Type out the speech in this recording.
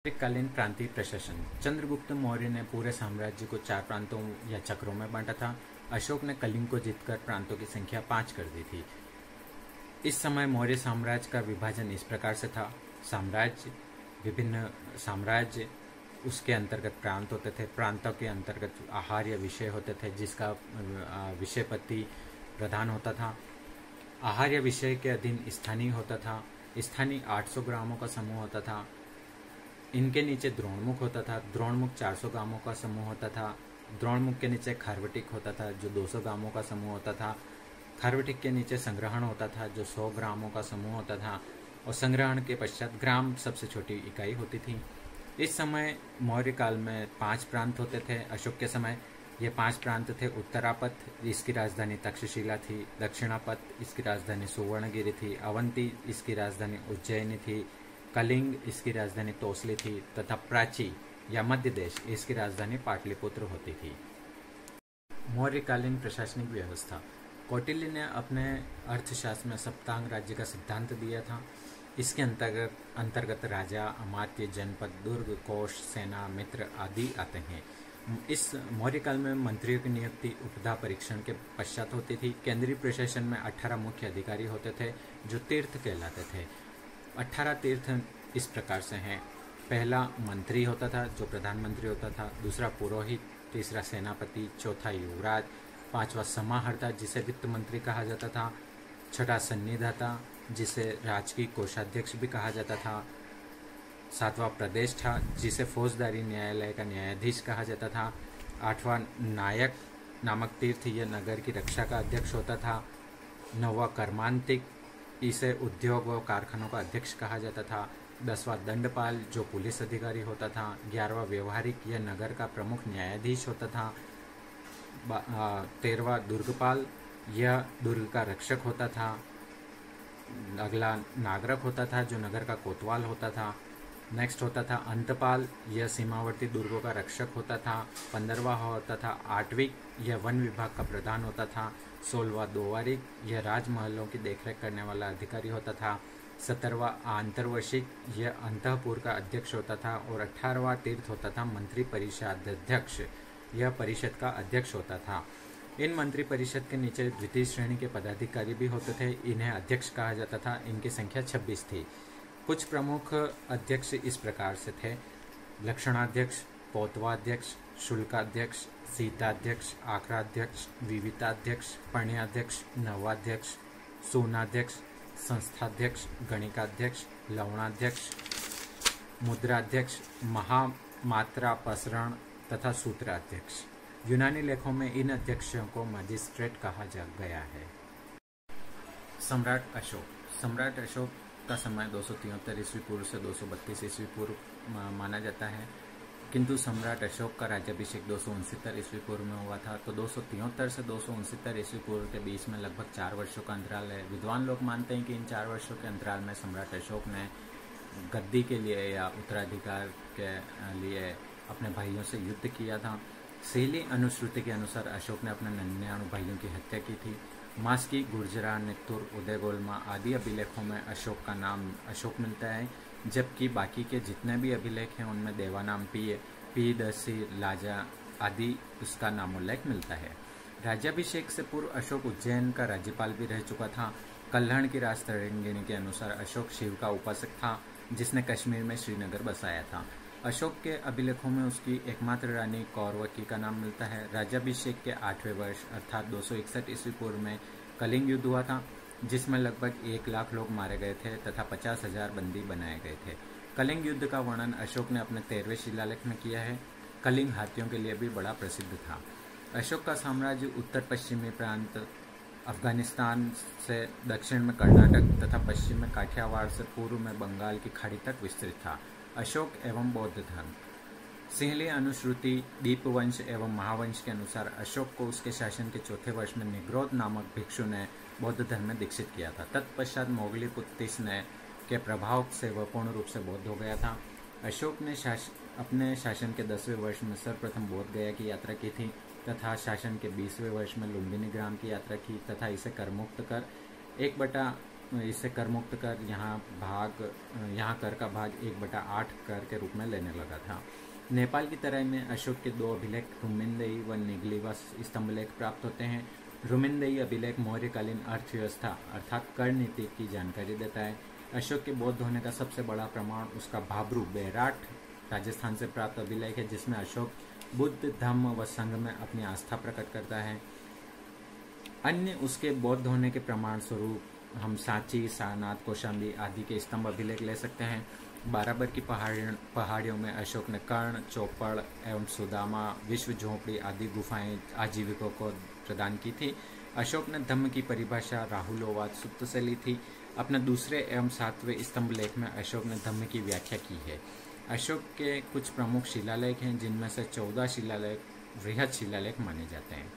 कालीन प्रांतीय प्रशासन। चंद्रगुप्त मौर्य ने पूरे साम्राज्य को 4 प्रांतों या चक्रों में बांटा था। अशोक ने कलिंग को जीतकर प्रांतों की संख्या 5 कर दी थी। इस समय मौर्य साम्राज्य का विभाजन इस प्रकार से था। विभिन्न साम्राज्य, उसके अंतर्गत प्रांत होते थे। प्रांतों के अंतर्गत आहार या विषय होते थे, जिसका विषयपति प्रधान होता था। आहार या विषय के अधीन स्थानीय होता था। स्थानीय 800 ग्रामों का समूह होता था। इनके नीचे द्रोणमुख होता था। द्रोणमुख 400 गांवों का समूह होता था। द्रोणमुख के नीचे खारवटिक होता था, जो 200 गांवों का समूह होता था। खारवटिक के नीचे संग्रहण होता था, जो 100 ग्रामों का समूह होता था। और संग्रहण के पश्चात ग्राम सबसे छोटी इकाई होती थी। इस समय मौर्य काल में 5 प्रांत होते थे। अशोक के समय ये 5 प्रांत थे। उत्तरापथ, इसकी राजधानी तक्षशिला थी। दक्षिणापथ, इसकी राजधानी सुवर्णगिरी थी। अवंती, इसकी राजधानी उज्जैनी थी। कलिंग, इसकी राजधानी तोसली थी। तथा प्राची या मध्य देश, इसकी राजधानी पाटलिपुत्र होती थी। मौर्यकालीन प्रशासनिक व्यवस्था। कौटिल्य ने अपने अर्थशास्त्र में सप्तांग राज्य का सिद्धांत दिया था। इसके अंतर्गत राजा, अमात्य, जनपद, दुर्ग, कोष, सेना, मित्र आदि आते हैं। इस मौर्यकाल में मंत्रियों की नियुक्ति उपधा परीक्षण के पश्चात होती थी। केंद्रीय प्रशासन में 18 मुख्य अधिकारी होते थे, जो तीर्थ कहलाते थे। 18 तीर्थ इस प्रकार से हैं। पहला मंत्री होता था, जो प्रधानमंत्री होता था। दूसरा पुरोहित, तीसरा सेनापति, चौथा युवराज, पांचवा समाहर्ता, जिसे वित्त मंत्री कहा जाता था। छठा सन्निधाता, जिसे राजकीय कोषाध्यक्ष भी कहा जाता था। सातवां प्रदेश था, जिसे फौजदारी न्यायालय का न्यायाधीश कहा जाता था। आठवां नायक नामक तीर्थ, यह नगर की रक्षा का अध्यक्ष होता था। नौवां कर्मांतिक, इसे उद्योग व कारखानों का अध्यक्ष कहा जाता था। 10वां दंडपाल, जो पुलिस अधिकारी होता था। 11वां व्यवहारिक, यह नगर का प्रमुख न्यायाधीश होता था। 13वां दुर्गपाल, यह दुर्ग का रक्षक होता था। अगला नागरक होता था, जो नगर का कोतवाल होता था। नेक्स्ट होता था अंतपाल, यह सीमावर्ती दुर्गों का रक्षक होता था। 15वां होता था आटविक, यह वन विभाग का प्रधान होता था। 16वां दोवारिक, यह राजमहलों की देखरेख करने वाला अधिकारी होता था। 17वां आंतरवर्षिक, यह अंतःपुर का अध्यक्ष होता था। और 18वां तीर्थ होता था मंत्री परिषदाध्यक्ष, यह परिषद का अध्यक्ष होता था। इन मंत्री परिषद के नीचे द्वितीय श्रेणी के पदाधिकारी भी होते थे। इन्हें अध्यक्ष कहा जाता था। इनकी संख्या 26 थी। कुछ प्रमुख अध्यक्ष इस प्रकार से थे: लक्षणाध्यक्ष, पौतवाध्यक्ष, शुल्काध्यक्ष, सीताध्यक्ष, आखराध्यक्ष, विविताध्यक्ष, पण्याध्यक्ष, नवाध्यक्ष, सोनाध्यक्ष, संस्थाध्यक्ष, गणिकाध्यक्ष, लवणाध्यक्ष, मुद्राध्यक्ष, महामात्रापसरण तथा सूत्राध्यक्ष। यूनानी लेखों में इन अध्यक्षों को मजिस्ट्रेट कहा गया है। सम्राट अशोक का समय 273 ईस्वी पूर्व से 232 ईस्वी पूर्व माना जाता है, किंतु सम्राट अशोक का राज्याभिषेक 269 ईस्वी पूर्व में हुआ था। तो 273 से 269 ईस्वी पूर्व के बीच में लगभग 4 वर्षों का अंतराल है। विद्वान लोग मानते हैं कि इन 4 वर्षों के अंतराल में सम्राट अशोक ने गद्दी के लिए या उत्तराधिकार के लिए अपने भाइयों से युद्ध किया था। शैली अनुश्रुति के अनुसार अशोक ने अपने 99 भाइयों की हत्या की थी। मास्की, गुर्जरा, नित्तुर, उदयगोलमा आदि अभिलेखों में अशोक का नाम अशोक मिलता है, जबकि बाकी के जितने भी अभिलेख हैं उनमें देवानाम पीदसी, लाजा आदि उसका नामोल्लेख मिलता है। राज्याभिषेक से पूर्व अशोक उज्जैन का राज्यपाल भी रह चुका था। कल्हण की राजतरंगिणी के अनुसार अशोक शिव का उपासक था, जिसने कश्मीर में श्रीनगर बसाया था। अशोक के अभिलेखों में उसकी एकमात्र रानी कौरवकी का नाम मिलता है। राज्याभिषेक के 8वें वर्ष अर्थात 261 ईस्वी पूर्व में कलिंग युद्ध हुआ था, जिसमें लगभग 1 लाख लोग मारे गए थे तथा 50,000 बंदी बनाए गए थे। कलिंग युद्ध का वर्णन अशोक ने अपने 13वें शिलालेख में किया है। कलिंग हाथियों के लिए भी बड़ा प्रसिद्ध था। अशोक का साम्राज्य उत्तर पश्चिमी प्रांत अफगानिस्तान से दक्षिण में कर्नाटक तथा पश्चिम में काठियावाड़ से पूर्व में बंगाल की खाड़ी तक विस्तृत था। अशोक एवं बौद्ध धर्म। सिंहली अनुश्रुति, दीपवंश एवं महावंश के अनुसार अशोक को उसके शासन के 4थे वर्ष में निग्रोध नामक भिक्षु ने बौद्ध धर्म में दीक्षित किया था। तत्पश्चात मोगली पुत्तिस के प्रभाव से वह पूर्ण रूप से बौद्ध हो गया था। अशोक ने अपने शासन के 10वें वर्ष में सर्वप्रथम बोध गया की यात्रा की थी तथा शासन के 20वें वर्ष में लुम्बिनी ग्राम की यात्रा की तथा इसे करमुक्त कर इसे कर मुक्त कर यहाँ कर का भाग 1/8 कर के रूप में लेने लगा था। नेपाल की तराई में अशोक के 2 अभिलेख रुमिनदेही व निगलीवा स्तंभलेख प्राप्त होते हैं। रुमिनदेही अभिलेख मौर्यकालीन अर्थव्यवस्था अर्थात कर नीति की जानकारी देता है। अशोक के बौद्ध होने का सबसे बड़ा प्रमाण उसका भाबरू बैराट राजस्थान से प्राप्त अभिलेख है, जिसमें अशोक बुद्ध धम्म व संघ में अपनी आस्था प्रकट करता है। अन्य उसके बौद्ध होने के प्रमाण स्वरूप हम सांची, सारनाथ, कौशाम्बी आदि के स्तंभ अभिलेख ले सकते हैं। बाराबर की पहाड़ियों में अशोक ने कर्ण, चौपड़ एवं सुदामा, विश्व झोंपड़ी आदि गुफाएं आजीविकों को प्रदान की थी। अशोक ने धम्म की परिभाषा राहुलोवाद सुत्त से ली थी। अपने दूसरे एवं 7वें स्तंभ लेख में अशोक ने धम्म की व्याख्या की है। अशोक के कुछ प्रमुख शिलालेख हैं, जिनमें से 14 शिलालेख वृहद शिलालेख माने जाते हैं।